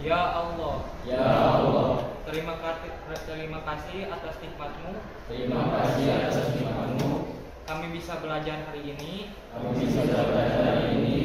Ya Allah, Ya Allah, terima kasih atas nikmat-Mu. terima kasih atas nikmat-Mu. Kami bisa belajar hari ini. Kami bisa belajar hari ini.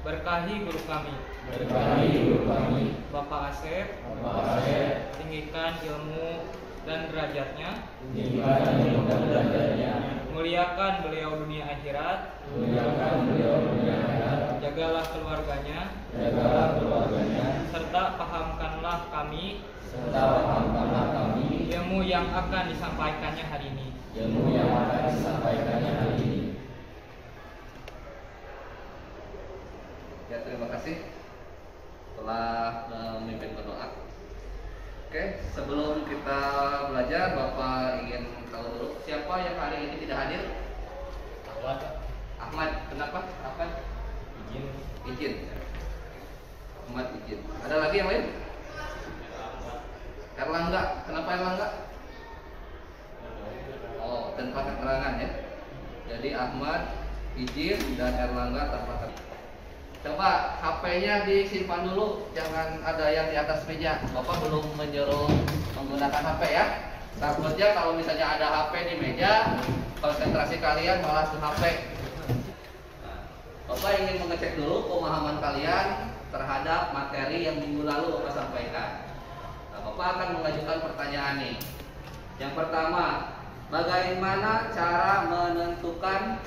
Berkahi guru kami, Berkahi guru kami, Bapak Asep. Bapak Asep. Tinggikan ilmu dan derajatnya. Tinggikan ilmu dan derajatnya. Muliakan beliau dunia akhirat. Muliakan beliau dunia akhirat. Jagalah keluarganya. Jagalah keluarganya. Serta pahamkanlah kami Serta pahamkanlah kami ilmu yang akan disampaikannya hari ini. ilmu yang akan disampaikannya hari ini. Ya, terima kasih telah memimpin berdoa. Oke, sebelum kita belajar, Bapak ingin tahu dulu siapa yang hari ini tidak hadir? Ahmad. Kenapa? Ahmad? Izin. Ahmad izin. Ada lagi yang lain? Erlangga. Kenapa Erlangga? Oh, tanpa keterangan ya. Jadi Ahmad izin dan Erlangga tanpa keterangan. Coba HP-nya disimpan dulu, jangan ada yang di atas meja. Bapak belum menyuruh menggunakan HP ya. Takutnya kalau misalnya ada HP di meja, konsentrasi kalian malah ke HP. Nah, Bapak ingin mengecek dulu pemahaman kalian terhadap materi yang minggu lalu Bapak sampaikan. Nah, Bapak akan mengajukan pertanyaan nih. Yang pertama, bagaimana cara menentukan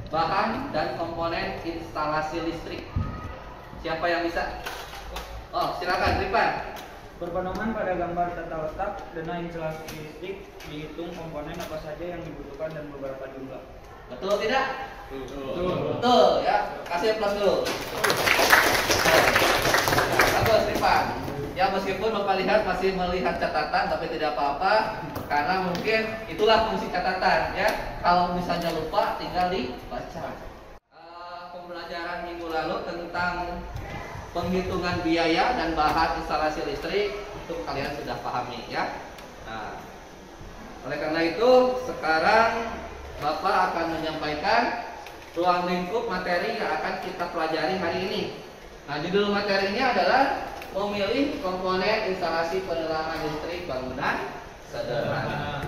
bahan dan komponen instalasi listrik? Siapa yang bisa? Oh, silakan Tripan. Berpedoman pada gambar tata letak dana instalasi listrik, dihitung komponen apa saja yang dibutuhkan dan beberapa jumlah. Betul tidak? Betul. Betul ya. Kasih plus dulu. Bagus Tripan. Ya, meskipun Bapak lihat masih melihat catatan, tapi tidak apa-apa, karena mungkin itulah fungsi catatan ya. Kalau misalnya lupa, tinggal dibaca. Pembelajaran minggu lalu tentang penghitungan biaya dan bahan instalasi listrik itu kalian sudah pahami ya. Nah, oleh karena itu sekarang Bapak akan menyampaikan ruang lingkup materi yang akan kita pelajari hari ini. Nah, judul materinya adalah memilih komponen instalasi penerangan listrik bangunan sederhana.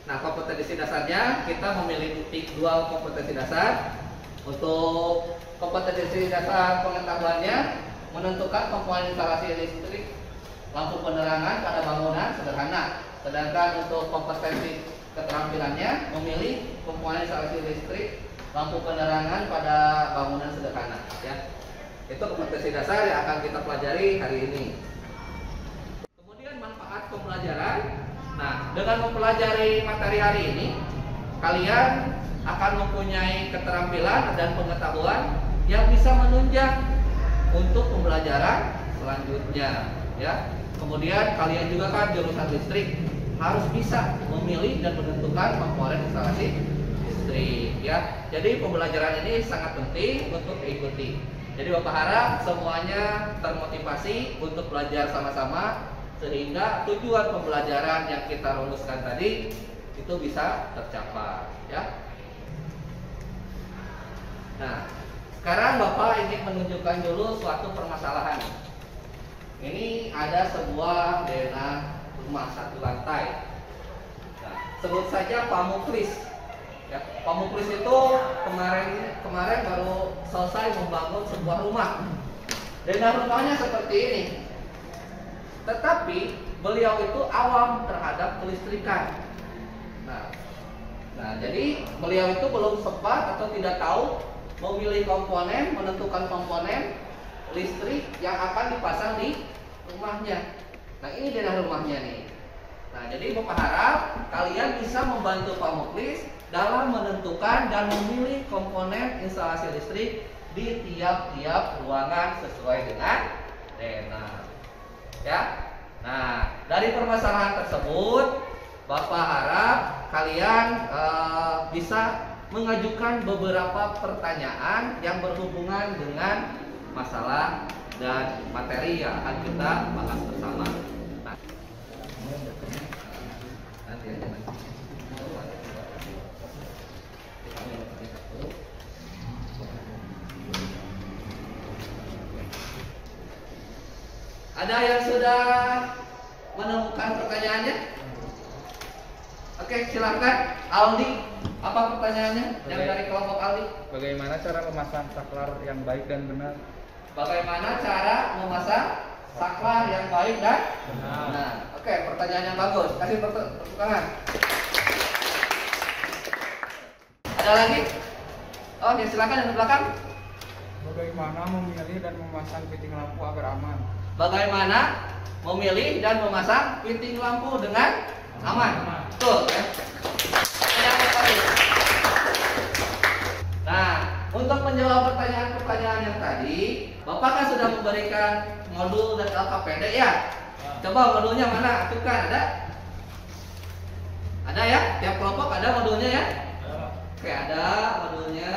Nah, kompetensi dasarnya kita memiliki dua kompetensi dasar. Untuk kompetensi dasar pengetahuannya, menentukan komponen instalasi listrik lampu penerangan pada bangunan sederhana. Sedangkan untuk kompetensi keterampilannya, memilih komponen instalasi listrik lampu penerangan pada bangunan sederhana ya. Itu kompetensi dasar yang akan kita pelajari hari ini. Kemudian manfaat pembelajaran. Nah, dengan mempelajari materi hari ini, kalian akan mempunyai keterampilan dan pengetahuan yang bisa menunjang untuk pembelajaran selanjutnya ya. Kemudian kalian juga kan jurusan listrik harus bisa memilih dan menentukan komponen instalasi listrik ya. Jadi pembelajaran ini sangat penting untuk diikuti. Jadi Bapak harap semuanya termotivasi untuk belajar sama-sama sehingga tujuan pembelajaran yang kita rumuskan tadi itu bisa tercapai ya. Nah, sekarang Bapak ingin menunjukkan dulu suatu permasalahan. Ini ada sebuah denah rumah satu lantai. Nah, sebut saja Pamuklis. Ya, Pamuklis itu kemarin baru selesai membangun sebuah rumah. Denah rumahnya seperti ini. Tetapi beliau itu awam terhadap kelistrikan. Nah, jadi beliau itu belum sempat atau tidak tahu memilih komponen, menentukan komponen listrik yang akan dipasang di rumahnya. Nah, ini denah rumahnya nih. Nah, jadi Bapak harap kalian bisa membantu Pak Muklis dalam menentukan dan memilih komponen instalasi listrik di tiap-tiap ruangan sesuai dengan denah. Ya. Nah, dari permasalahan tersebut Bapak harap kalian bisa mengajukan beberapa pertanyaan yang berhubungan dengan masalah dan materi yang akan kita bahas bersama. Nah, nanti aja nanti. Ada yang sudah menemukan pertanyaannya? Oke, silahkan Aldi. Apa pertanyaannya? Yang dari kelompok Aldi. Bagaimana cara memasang saklar yang baik dan benar? Bagaimana cara memasang saklar yang baik dan benar? Oke, pertanyaan yang bagus. Kasih tepuk tangan. Ada lagi? Oh, ya silakan yang di belakang. Bagaimana memilih dan memasang fitting lampu agar aman? Bagaimana memilih dan memasang fitting lampu dengan aman? Betul ya. Yang tadi. Nah, untuk menjawab pertanyaan-pertanyaan yang tadi, Bapak kan sudah memberikan modul dan LKPD ya. Coba modulnya mana? Aktifkan, ada? Ada ya? Tiap kelompok ada modulnya ya? Oke, ada modulnya.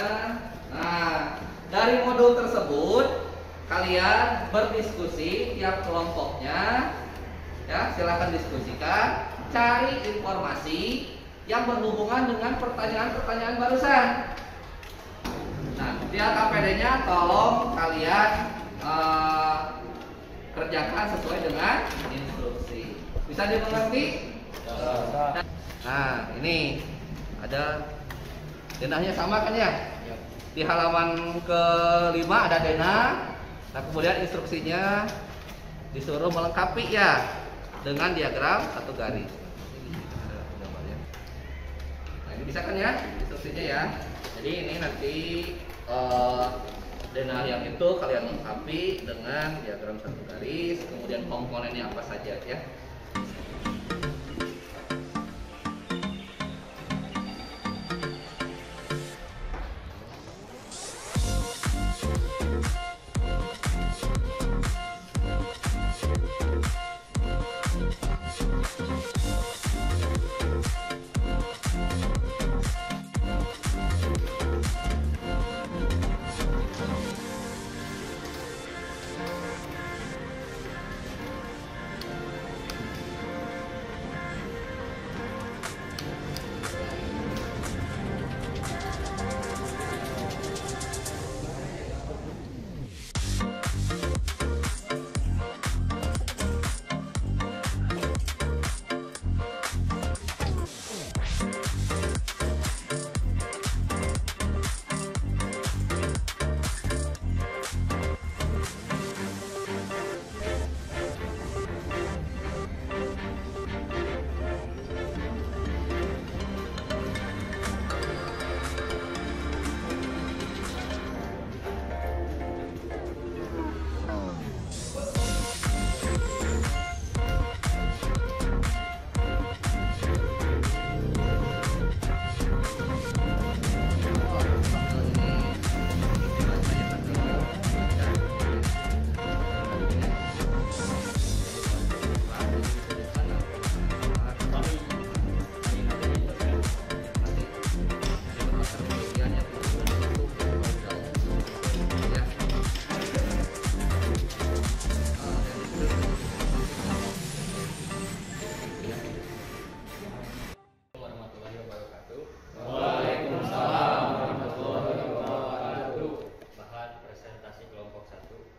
Nah, dari modul tersebut kalian berdiskusi tiap kelompoknya. Ya, silakan diskusikan, cari informasi yang berhubungan dengan pertanyaan-pertanyaan barusan. Nah, di LKPD-nya tolong kalian kerjakan sesuai dengan instruksi. Bisa dimengerti? Nah, ini ada denahnya sama kan ya? Di halaman ke-5 ada denah. Nah, kemudian instruksinya disuruh melengkapi ya dengan diagram satu garis. Nah, ini bisa kan ya instruksinya ya? Jadi ini nanti denah yang itu kalian lengkapi dengan diagram satu garis, kemudian komponennya apa saja ya.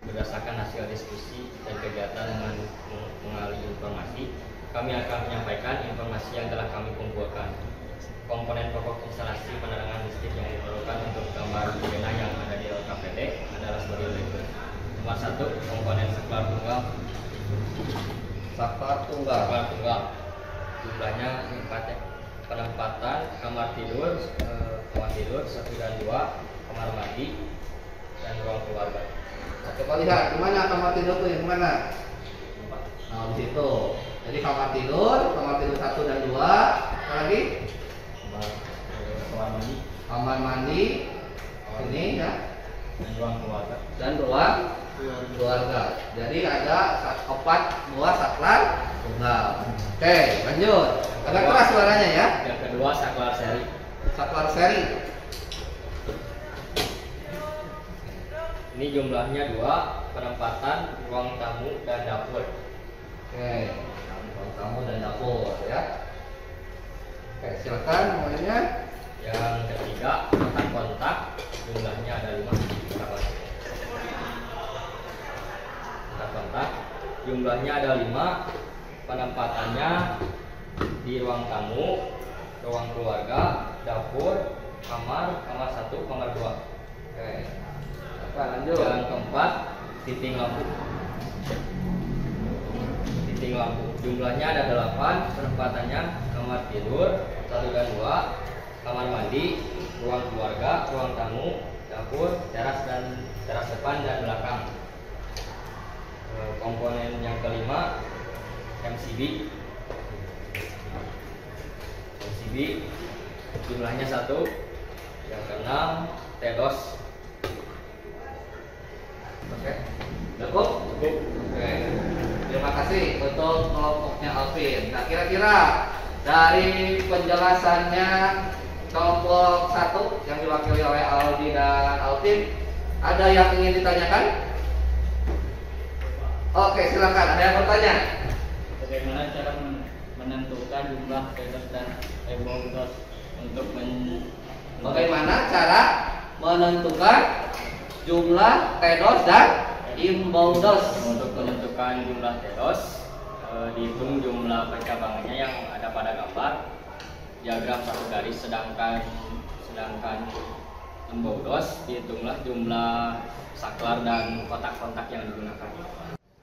Berdasarkan hasil diskusi dan kegiatan mengalih informasi, kami akan menyampaikan informasi yang telah kami kumpulkan. Komponen pokok instalasi penerangan listrik yang diperlukan untuk gambar denah yang ada di LKPD adalah sebagai berikut. Nomor 1, komponen saklar tunggal. Saklar tunggal. Jumlahnya 4 ya. Penempatan kamar tidur 1 dan 2, kamar mandi dan ruang keluarga. Coba lihat di mana kamar tidur tuh, yang mana? Nah, di situ. Jadi kamar tidur 1 dan 2. Apa lagi? Kamar mandi. Ini ya. Dan ruang keluarga. Dan ruang keluarga. Jadi ada 4 buah saklar tunggal. Oke, lanjut. Agak keras suaranya ya. Yang kedua, saklar seri. Saklar seri. Ini jumlahnya 2, penempatan ruang tamu dan dapur. Oke, ruang tamu dan dapur ya. Oke, silakan mulainya. Yang ketiga, kontak, jumlahnya ada 5. Kontak Jumlahnya ada 5. Penempatannya di ruang tamu, ruang keluarga, dapur, kamar 1, kamar 2. Oke. Apa lanjut? Yang keempat, titik lampu. Titik lampu. Jumlahnya ada 8. Penempatannya kamar tidur 1 dan 2, kamar mandi, ruang keluarga, ruang tamu, dapur, teras depan dan belakang. Komponen yang kelima, MCB. Jumlahnya 1. Yang keenam, TDOS. Oke. Cukup? Oke. Terima kasih untuk kelompoknya Alvin. Nah, kira-kira dari penjelasannya kelompok 1 yang diwakili oleh Aldi dan Alvin, ada yang ingin ditanyakan? Oke, silakan. Ada yang bertanya? Bagaimana cara menentukan jumlah TDOS dan EBODOS untuk Bagaimana cara menentukan jumlah TDOS dan IMBODOS? Untuk menentukan jumlah TDOS, dihitung jumlah percabangannya yang ada pada gambar, diagram satu garis, sedangkan IMBODOS dihitunglah jumlah saklar dan kotak-kotak yang digunakan.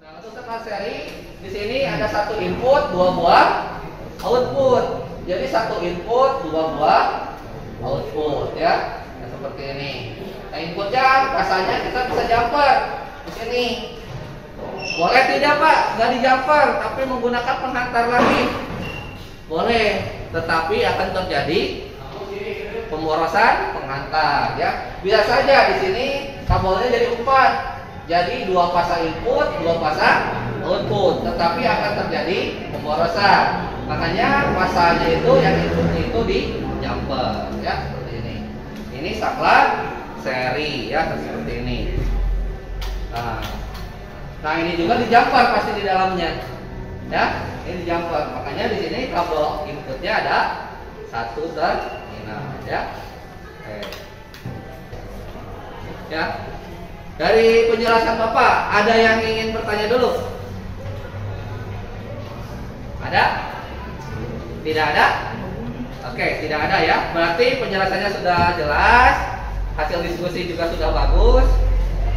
Nah, untuk saklar seri di sini ada 1 input, 2 buah output. Jadi 1 input, 2 buah output ya. Nah, seperti ini. Nah, inputnya rasanya kita bisa jumper di sini. Boleh tidak Pak? Nggak di jumper, tapi menggunakan penghantar lagi. Boleh, tetapi akan terjadi pemborosan penghantar ya. Bisa saja di sini kabelnya jadi 4. Jadi 2 pasang input, 2 pasang output, tetapi akan terjadi pemborosan. Makanya pasangnya itu yang input itu di jumper ya, seperti ini. Ini saklar seri ya, seperti ini. Nah ini juga di jumper pasti di dalamnya ya, ini di jumper. Makanya di sini kabel inputnya ada 1 terminal ya. Oke. Ya. Dari penjelasan Bapak, ada yang ingin bertanya dulu? Ada? Tidak ada? Oke, tidak ada ya. Berarti penjelasannya sudah jelas, hasil diskusi juga sudah bagus.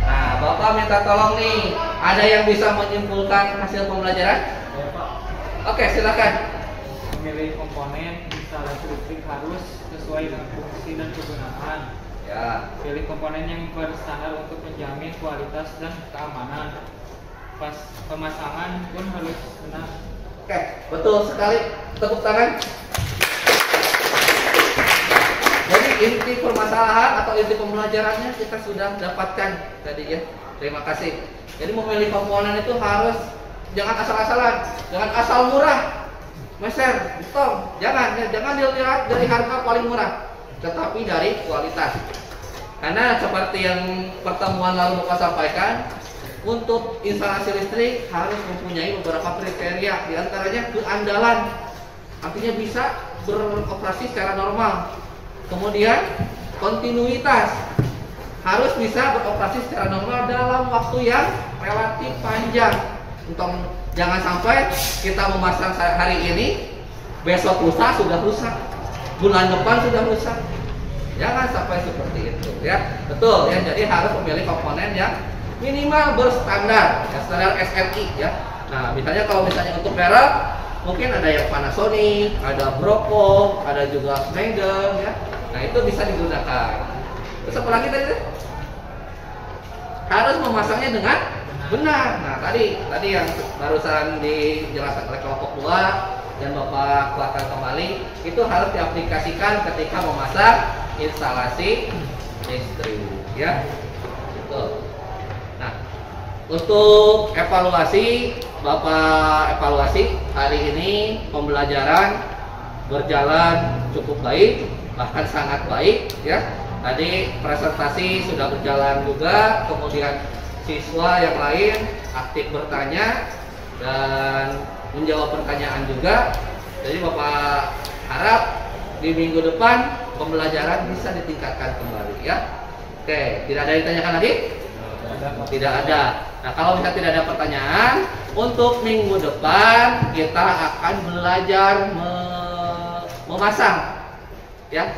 Nah, Bapak minta tolong nih, ada yang bisa menyimpulkan hasil pembelajaran? Oke, silakan. memilih komponen instalasi listrik harus sesuai dengan fungsi dan kegunaan. Ya. Pilih komponen yang berstandar untuk menjamin kualitas dan keamanan. Pas pemasangan pun harus benar. Oke, betul sekali. Tepuk tangan. Jadi inti permasalahan atau inti pembelajarannya kita sudah dapatkan tadi ya. Terima kasih. Jadi memilih komponen itu harus jangan asal-asalan, jangan asal murah, meser, betul. Jangan dilihat dari harga paling murah, tetapi dari kualitas. Karena seperti yang pertemuan lalu Bapak sampaikan, untuk instalasi listrik harus mempunyai beberapa kriteria, diantaranya keandalan, artinya bisa beroperasi secara normal. Kemudian kontinuitas, harus bisa beroperasi secara normal dalam waktu yang relatif panjang. Untuk jangan sampai kita memasang hari ini, besok lusa sudah rusak, bulan depan sudah rusak. Jangan sampai seperti itu ya. Betul ya, jadi harus memilih komponen yang minimal berstandar, ya, standar SNI ya. Nah, misalnya kalau misalnya untuk merek mungkin ada yang Panasonic, ada Broco, ada juga Schneider ya. Nah, itu bisa digunakan. Terus apa lagi tadi? Harus memasangnya dengan benar. Nah, tadi yang barusan dijelaskan oleh kelompok 2 dan Bapak kuatkan kembali, itu harus diaplikasikan ketika memasang instalasi listrik ya. Gitu. Nah, untuk evaluasi, Bapak evaluasi hari ini pembelajaran berjalan cukup baik, bahkan sangat baik ya. Tadi presentasi sudah berjalan juga, kemudian siswa yang lain aktif bertanya dan menjawab pertanyaan juga. Jadi Bapak harap di minggu depan pembelajaran bisa ditingkatkan kembali ya. Oke, tidak ada yang ditanyakan lagi? Tidak ada. Nah, kalau misalnya tidak ada pertanyaan, untuk minggu depan kita akan belajar memasang, ya,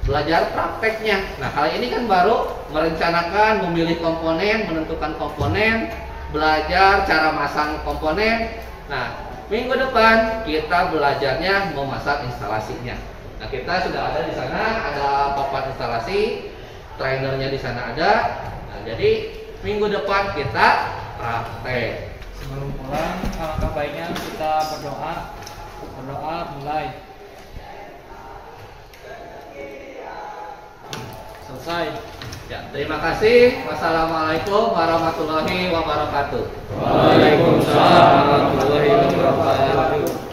belajar prakteknya. Nah, kali ini kan baru merencanakan, memilih komponen, menentukan komponen, belajar cara masang komponen. Nah, minggu depan kita belajarnya memasang instalasinya. Nah, kita sudah ada di sana, ada papan instalasi, trainernya di sana ada. Nah, jadi minggu depan kita praktek. Sebelum pulang, alangkah baiknya kita berdoa. Berdoa mulai. Selesai. Ya, terima kasih. Wassalamualaikum warahmatullahi wabarakatuh. Waalaikumsalam warahmatullahi wabarakatuh.